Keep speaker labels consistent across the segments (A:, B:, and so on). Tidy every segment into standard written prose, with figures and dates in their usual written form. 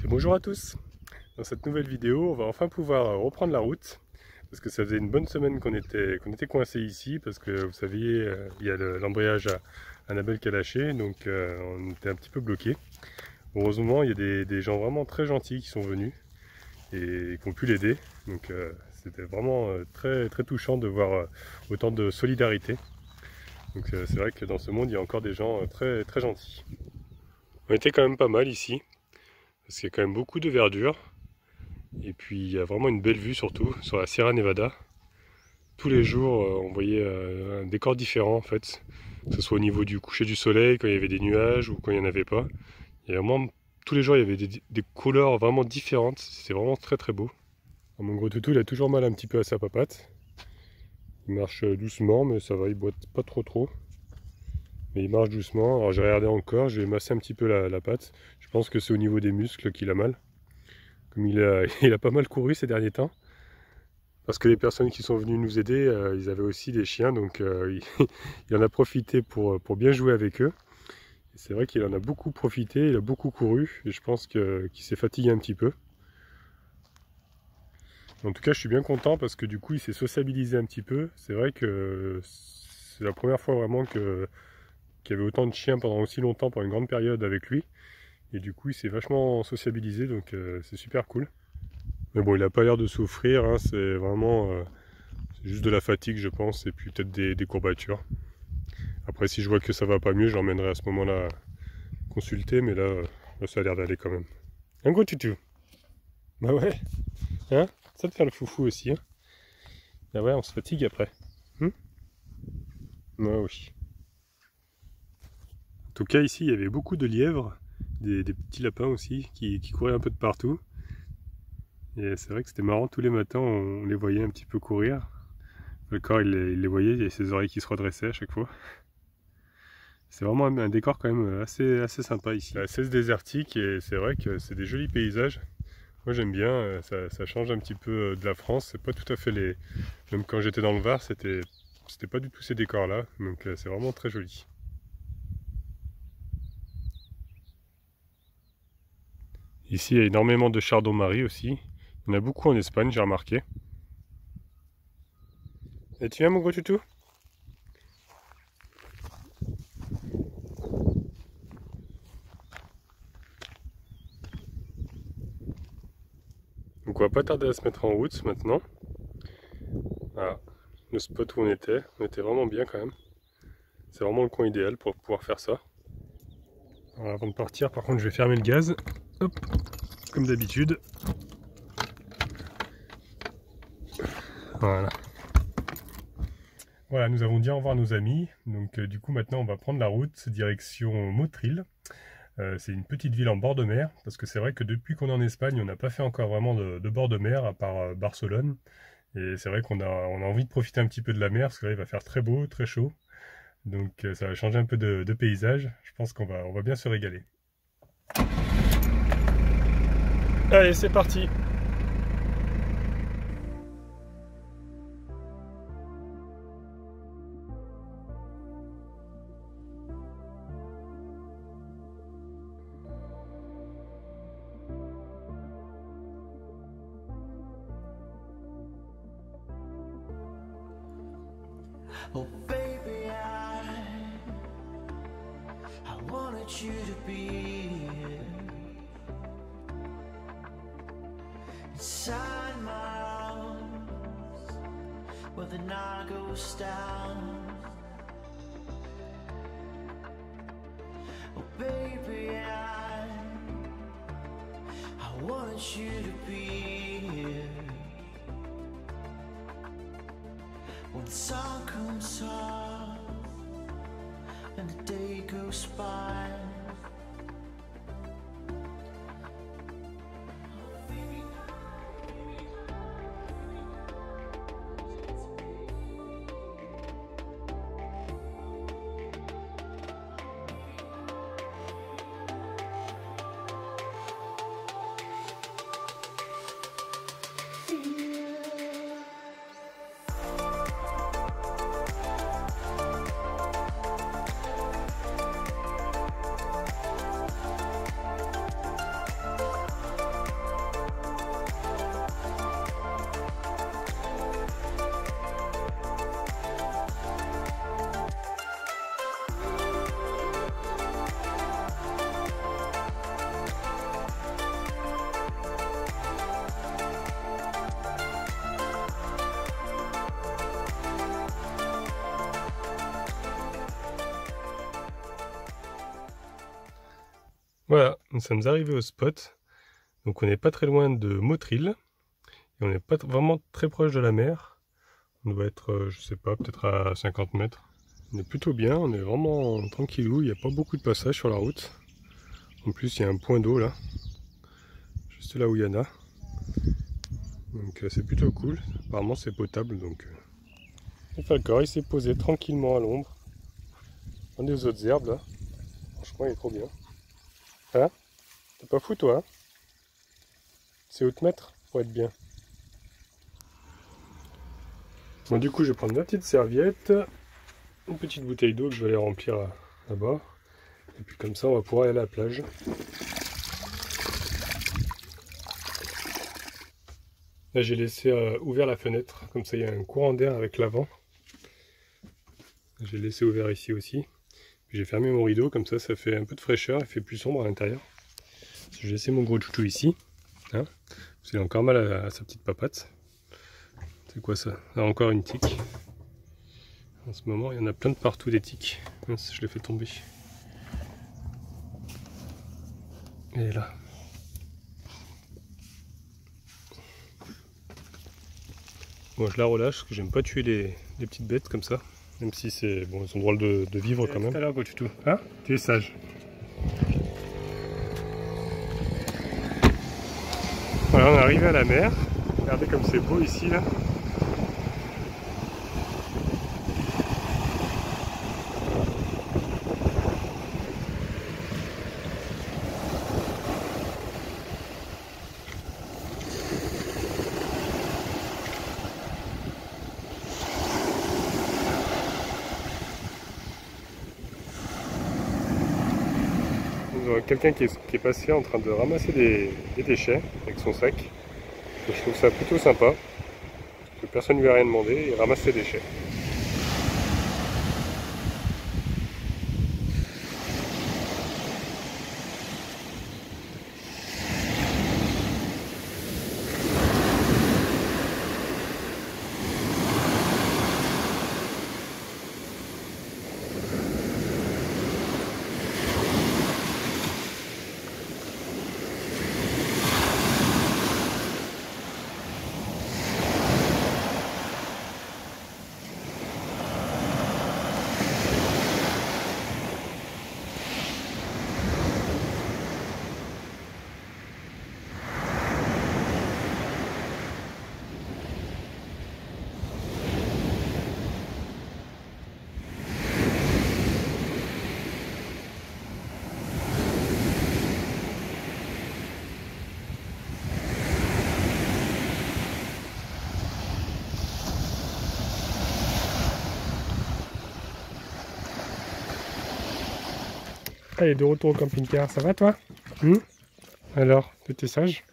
A: Et bonjour à tous. Dans cette nouvelle vidéo, on va enfin pouvoir reprendre la route parce que ça faisait une bonne semaine qu'on était coincé ici parce que vous savez, il y a l'embrayage à Annabelle qui a lâché, donc on était un petit peu bloqué. Heureusement, il y a des gens vraiment très gentils qui sont venus et qui ont pu l'aider. Donc c'était vraiment très touchant de voir autant de solidarité. Donc c'est vrai que dans ce monde, il y a encore des gens très gentils. On était quand même pas mal ici parce qu'il y a quand même beaucoup de verdure. Et puis il y a vraiment une belle vue surtout sur la Sierra Nevada. Tous les jours on voyait un décor différent en fait. Que ce soit au niveau du coucher du soleil, quand il y avait des nuages ou quand il n'y en avait pas. Et vraiment tous les jours il y avait des couleurs vraiment différentes. C'est vraiment très beau. Alors, mon gros toutou il a toujours mal un petit peu à sa papate. Il marche doucement mais ça va, il boite pas trop. Mais il marche doucement. Alors j'ai regardé encore, je vais masser un petit peu la patte. Je pense que c'est au niveau des muscles qu'il a mal. Comme il a pas mal couru ces derniers temps. Parce que les personnes qui sont venues nous aider, ils avaient aussi des chiens, donc il en a profité pour bien jouer avec eux. C'est vrai qu'il en a beaucoup profité, il a beaucoup couru, et je pense qu'il s'est fatigué un petit peu. En tout cas, je suis bien content parce que du coup, il s'est sociabilisé un petit peu. C'est vrai que c'est la première fois vraiment qu'il y avait autant de chiens pendant aussi longtemps, pendant une grande période avec lui. Et du coup, il s'est vachement sociabilisé, donc c'est super cool. Mais bon, il n'a pas l'air de souffrir, hein, c'est vraiment c'est juste de la fatigue, je pense, et puis peut-être des courbatures. Après, si je vois que ça va pas mieux, je l'emmènerai à ce moment-là consulter, mais là, ça a l'air d'aller quand même. Un gros tutu. Bah ouais, hein, ça te faire le foufou aussi, hein. Ah ouais, on se fatigue après. Ah oui. En tout cas, ici, il y avait beaucoup de lièvres, des petits lapins aussi, qui couraient un peu de partout. Et c'est vrai que c'était marrant, tous les matins, on les voyait un petit peu courir. Le corps, il les voyait, il y avait ses oreilles qui se redressaient à chaque fois. C'est vraiment un décor quand même assez sympa ici. C'est assez désertique et c'est vrai que c'est des jolis paysages. Moi j'aime bien, ça change un petit peu de la France. C'est pas tout à fait les... Même quand j'étais dans le Var, c'était pas du tout ces décors là. Donc c'est vraiment très joli. Ici il y a énormément de chardon-marie aussi. Il y en a beaucoup en Espagne, j'ai remarqué. Et tu viens mon gros toutou? Donc on va pas tarder à se mettre en route maintenant. Voilà, le spot où on était vraiment bien quand même. C'est vraiment le coin idéal pour pouvoir faire ça. Alors avant de partir, par contre, je vais fermer le gaz. Hop, comme d'habitude. Voilà. Voilà, nous avons dit au revoir à nos amis. Donc du coup, maintenant, on va prendre la route direction Motril. C'est une petite ville en bord de mer, parce que c'est vrai que depuis qu'on est en Espagne, on n'a pas fait encore vraiment de bord de mer, à part Barcelone. Et c'est vrai qu'on a envie de profiter un petit peu de la mer, parce que là, il va faire très beau, très chaud. Donc ça va changer un peu de paysage. Je pense qu'on va bien se régaler. Allez, c'est parti!
B: Oh baby, I wanted you to be inside my arms where the night goes down. Oh baby, I wanted you to be here when the sun comes up and the day goes by.
A: Voilà, nous sommes arrivés au spot. Donc on n'est pas très loin de Motril. Et on n'est pas vraiment très proche de la mer. On doit être, je sais pas, peut-être à 50 mètres. On est plutôt bien, on est vraiment tranquillou. Il n'y a pas beaucoup de passages sur la route. En plus, il y a un point d'eau là. Juste là où il y en a. Donc c'est plutôt cool. Apparemment c'est potable. Donc le falcor il s'est posé tranquillement à l'ombre. Dans des autres herbes là. Franchement il est trop bien. Hein? T'es pas fou toi hein? C'est où te mettre pour être bien. Bon du coup je vais prendre ma petite serviette. Une petite bouteille d'eau que je vais aller remplir là-bas. Et puis comme ça on va pouvoir aller à la plage. Là j'ai laissé ouvert la fenêtre. Comme ça il y a un courant d'air avec l'avant. J'ai laissé ouvert ici aussi. J'ai fermé mon rideau, comme ça fait un peu de fraîcheur, il fait plus sombre à l'intérieur. J'ai laissé mon gros chouchou ici, hein, parce qu'il a encore mal à sa petite papate. C'est quoi ça? Là encore une tique. En ce moment il y en a plein de partout des tiques. Mince, je l'ai fait tomber. Et là. Bon je la relâche, parce que j'aime pas tuer les petites bêtes comme ça. Même si c'est bon, ils ont le droit de vivre quand même. Tout à l'heure, chouchou. Hein? Tu es sage. Voilà, on est arrivé à la mer. Regardez comme c'est beau ici là. Quelqu'un qui est passé en train de ramasser des déchets avec son sac. Et je trouve ça plutôt sympa. Parce que personne ne lui a rien demandé, il ramasse ses déchets. Allez, de retour au camping-car, ça va toi? Alors, t'es sage?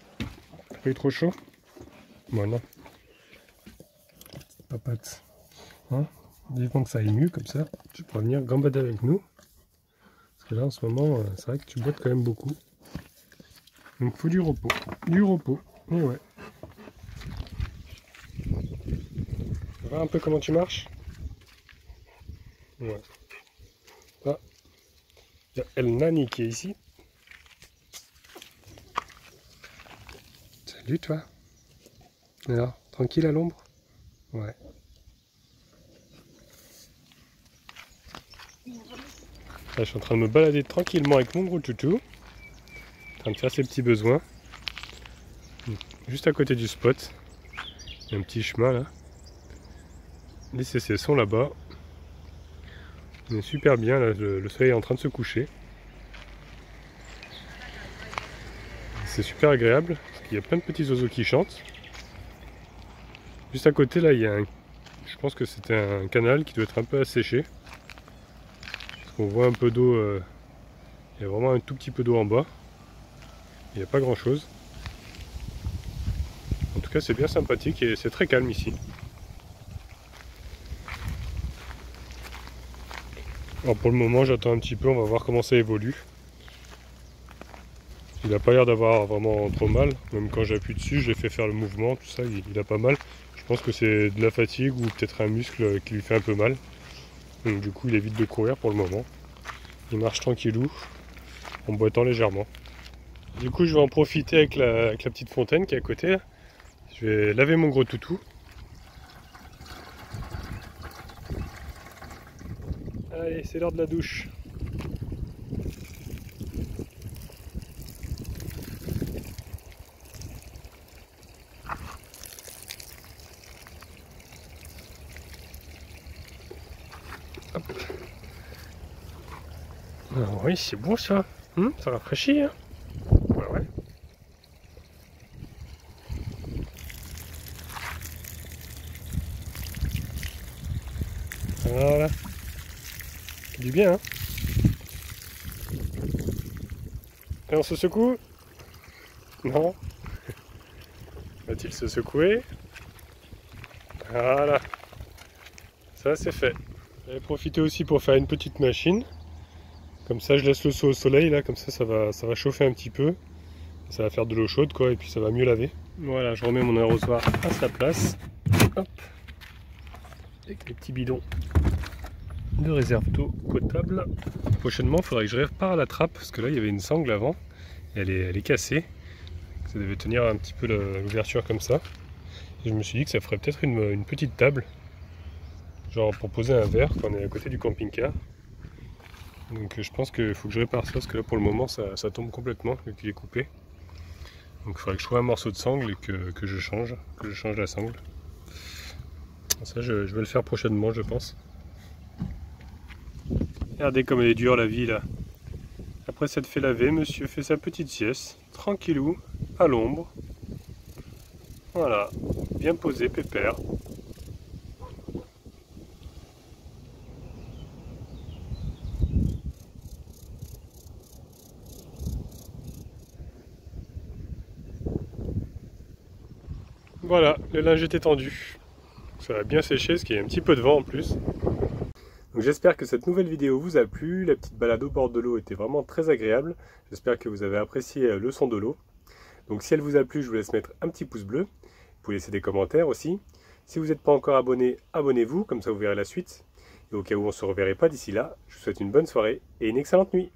A: T'as pas eu trop chaud? Bon, non. Papate. Hein? Dis-donc que ça aille mieux comme ça. Tu pourras venir gambader avec nous. Parce que là, en ce moment, c'est vrai que tu boites quand même beaucoup. Donc, faut du repos. Du repos. Et ouais. Tu vois un peu comment tu marches? Ouais. Ah. Il y a El Nani qui est ici. Salut toi. Alors, tranquille à l'ombre? Ouais. Là, je suis en train de me balader tranquillement avec mon gros chouchou. En train de faire ses petits besoins. Juste à côté du spot. Il y a un petit chemin là. Les CC sont là-bas. On est super bien, là, le soleil est en train de se coucher. C'est super agréable, parce qu'il y a plein de petits oiseaux qui chantent. Juste à côté, là, il y a je pense que c'était un canal qui doit être un peu asséché. Parce qu'on voit un peu d'eau, il y a vraiment un tout petit peu d'eau en bas. Il n'y a pas grand chose. En tout cas, c'est bien sympathique et c'est très calme ici. Alors pour le moment, j'attends un petit peu, on va voir comment ça évolue. Il n'a pas l'air d'avoir vraiment trop mal, même quand j'appuie dessus, j'ai fait faire le mouvement, tout ça, il a pas mal. Je pense que c'est de la fatigue ou peut-être un muscle qui lui fait un peu mal. Donc du coup, il évite de courir pour le moment. Il marche tranquillou. en boitant légèrement. Du coup, je vais en profiter avec la petite fontaine qui est à côté. Là. Je vais laver mon gros toutou. Allez, c'est l'heure de la douche. Hop. Alors, oui, c'est bon ça. Ça rafraîchit. Hein, ouais, ouais. Voilà. C'est du bien, hein. Et on se secoue? Non? Va-t-il se secouer? Voilà. Ça, c'est fait. J'avais profité aussi pour faire une petite machine. Comme ça, je laisse le seau au soleil, là, comme ça va chauffer un petit peu. Ça va faire de l'eau chaude, quoi, et puis ça va mieux laver. Voilà, je remets mon arrosoir à sa place. Hop. Avec les petits bidons de réserve d'eau potable. Prochainement, il faudrait que je répare la trappe, parce que là, il y avait une sangle avant. Et elle est cassée. Ça devait tenir un petit peu l'ouverture comme ça. Et je me suis dit que ça ferait peut-être une petite table. Genre pour poser un verre quand on est à côté du camping-car. Donc je pense qu'il faut que je répare ça parce que là pour le moment ça tombe complètement vu qu'il est coupé. Donc il faudrait que je trouve un morceau de sangle et que je change la sangle. Ça je vais le faire prochainement je pense. Regardez comme elle est dure la vie là. Après s'être fait laver, monsieur fait sa petite sieste, tranquillou, à l'ombre. Voilà, bien posé, pépère. Voilà, le linge est étendu. Ça va bien sécher parce qu'il y a un petit peu de vent en plus. Donc j'espère que cette nouvelle vidéo vous a plu. La petite balade au bord de l'eau était vraiment très agréable. J'espère que vous avez apprécié le son de l'eau. Donc si elle vous a plu, je vous laisse mettre un petit pouce bleu. Vous pouvez laisser des commentaires aussi. Si vous n'êtes pas encore abonné, abonnez-vous, comme ça vous verrez la suite. Et au cas où on ne se reverrait pas d'ici là, je vous souhaite une bonne soirée et une excellente nuit.